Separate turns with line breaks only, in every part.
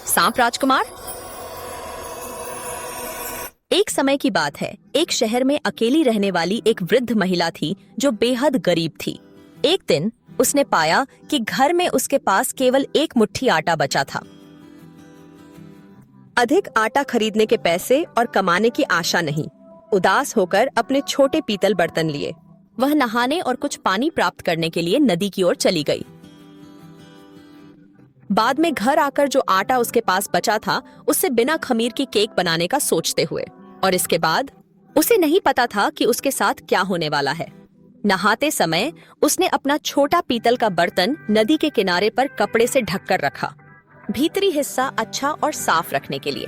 सांप राजकुमार। एक समय की बात है, एक शहर में अकेली रहने वाली एक वृद्ध महिला थी जो बेहद गरीब थी। एक दिन उसने पाया कि घर में उसके पास केवल एक मुट्ठी आटा बचा था। अधिक आटा खरीदने के पैसे और कमाने की आशा नहीं। उदास होकर अपने छोटे पीतल बर्तन लिए वह नहाने और कुछ पानी प्राप्त करने के लिए नदी की ओर चली गई। बाद में घर आकर जो आटा उसके पास बचा था उससे बिना खमीर की केक बनाने का सोचते हुए, और इसके बाद उसे नहीं पता था कि उसके साथ क्या होने वाला है। नहाते समय उसने अपना छोटा पीतल का बर्तन नदी के किनारे पर कपड़े से ढककर रखा, भीतरी हिस्सा अच्छा और साफ रखने के लिए।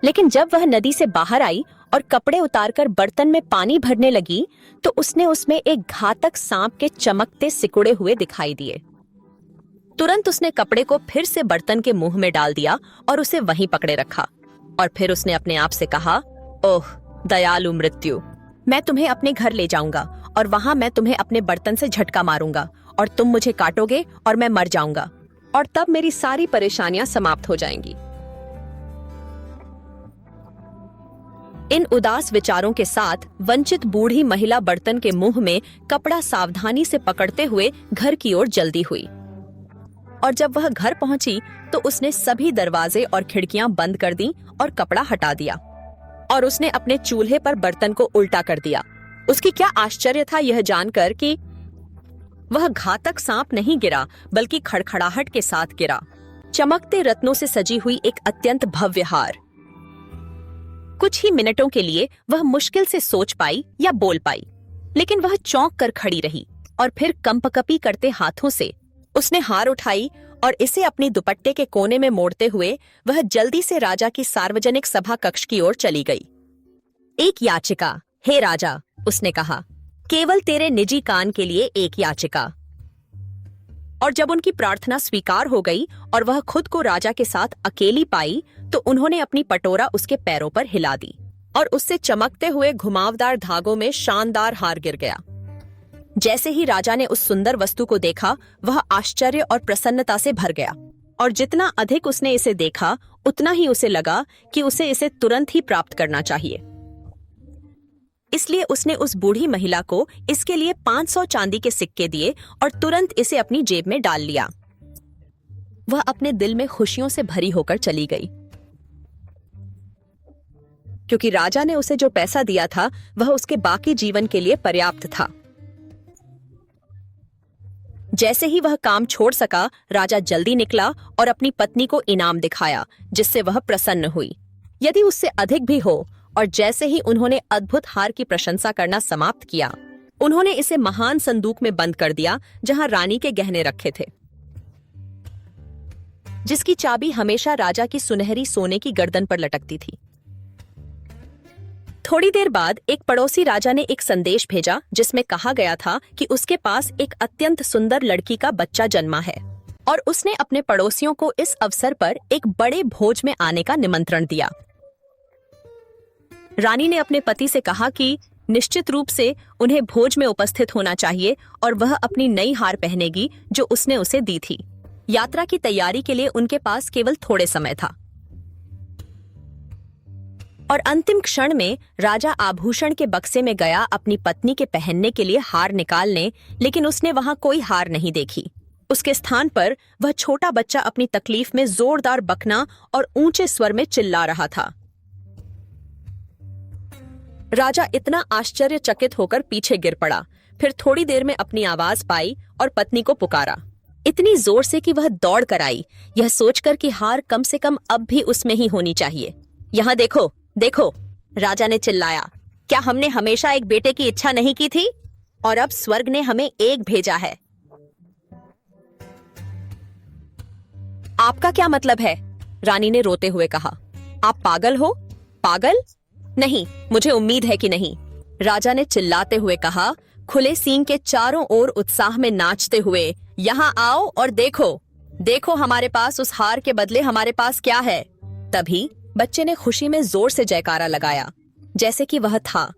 लेकिन जब वह नदी से बाहर आई और कपड़े उतारकर बर्तन में पानी भरने लगी तो उसने उसमें एक घातक सांप के चमकते सिकुड़े हुए दिखाई दिए। तुरंत उसने कपड़े को फिर से बर्तन के मुंह में डाल दिया और उसे वहीं पकड़े रखा, और फिर उसने अपने आप से कहा, ओह दयालु मृत्यु, मैं तुम्हें अपने घर ले जाऊंगा और वहां मैं तुम्हें अपने बर्तन से झटका मारूंगा और तुम मुझे काटोगे और मैं मर जाऊंगा, और तब मेरी सारी परेशानियां समाप्त हो जाएंगी। इन उदास विचारों के साथ वंचित बूढ़ी महिला बर्तन के मुंह में कपड़ा सावधानी से पकड़ते हुए घर की ओर जल्दी हुई, और जब वह घर पहुंची तो उसने सभी दरवाजे और खिड़कियां बंद कर दी और कपड़ा हटा दिया, और उसने अपने चूल्हे पर बर्तन को उल्टा कर दिया। उसकी क्या आश्चर्य था यह जानकर कि वह घातक सांप नहीं गिरा बल्कि खड़खड़ाहट के साथ गिरा, चमकते रत्नों से सजी हुई एक अत्यंत भव्य हार। कुछ ही मिनटों के लिए वह मुश्किल से सोच पाई या बोल पाई, लेकिन वह चौंक कर खड़ी रही, और फिर कंपकपी करते हाथों से उसने हार उठाई और इसे अपनी दुपट्टे के कोने में मोड़ते हुए वह जल्दी से राजा की सार्वजनिक सभा कक्ष की ओर चली गई। एक याचिका, हे राजा, उसने कहा, केवल तेरे निजी कान के लिए एक याचिका। और जब उनकी प्रार्थना स्वीकार हो गई और वह खुद को राजा के साथ अकेली पाई तो उन्होंने अपनी पटोरा उसके पैरों पर हिला दी और उससे चमकते हुए घुमावदार धागों में शानदार हार गिर गया। जैसे ही राजा ने उस सुंदर वस्तु को देखा वह आश्चर्य और प्रसन्नता से भर गया, और जितना अधिक उसने इसे देखा उतना ही उसे लगा कि उसे इसे तुरंत ही प्राप्त करना चाहिए। इसलिए उसने उस बूढ़ी महिला को इसके लिए 500 चांदी के सिक्के दिए और तुरंत इसे अपनी जेब में डाल लिया। वह अपने दिल में खुशियों से भरी होकर चली गई, क्योंकि राजा ने उसे जो पैसा दिया था वह उसके बाकी जीवन के लिए पर्याप्त था। जैसे ही वह काम छोड़ सका, राजा जल्दी निकला और अपनी पत्नी को इनाम दिखाया, जिससे वह प्रसन्न हुई, यदि उससे अधिक भी हो। और जैसे ही उन्होंने अद्भुत हार की प्रशंसा करना समाप्त किया, उन्होंने इसे महान संदूक में बंद कर दिया जहां रानी के गहने रखे थे, जिसकी चाबी हमेशा राजा की सुनहरी सोने की गर्दन पर लटकती थी। थोड़ी देर बाद एक पड़ोसी राजा ने एक संदेश भेजा जिसमें कहा गया था कि उसके पास एक अत्यंत सुंदर लड़की का बच्चा जन्मा है, और उसने अपने पड़ोसियों को इस अवसर पर एक बड़े भोज में आने का निमंत्रण दिया। रानी ने अपने पति से कहा कि निश्चित रूप से उन्हें भोज में उपस्थित होना चाहिए और वह अपनी नई हार पहनेगी जो उसने उसे दी थी। यात्रा की तैयारी के लिए उनके पास केवल थोड़े समय था, और अंतिम क्षण में राजा आभूषण के बक्से में गया अपनी पत्नी के पहनने के लिए हार निकालने, लेकिन उसने वहां कोई हार नहीं देखी। उसके स्थान पर वह छोटा बच्चा अपनी तकलीफ में जोरदार बकना और ऊंचे स्वर में चिल्ला रहा था। राजा इतना आश्चर्यचकित होकर पीछे गिर पड़ा, फिर थोड़ी देर में अपनी आवाज पाई और पत्नी को पुकारा, इतनी जोर से कि वह दौड़ कर आई, यह सोचकर कि हार कम से कम अब भी उसमें ही होनी चाहिए। यहाँ देखो, देखो, राजा ने चिल्लाया, क्या हमने हमेशा एक बेटे की इच्छा नहीं की थी? और अब स्वर्ग ने हमें एक भेजा है। आपका क्या मतलब है? रानी ने रोते हुए कहा, आप पागल हो? पागल? नहीं, मुझे उम्मीद है कि नहीं, राजा ने चिल्लाते हुए कहा, खुले सींग के चारों ओर उत्साह में नाचते हुए, यहाँ आओ और देखो, देखो हमारे पास उस हार के बदले हमारे पास क्या है। तभी बच्चे ने खुशी में जोर से जयकारा लगाया, जैसे कि वह था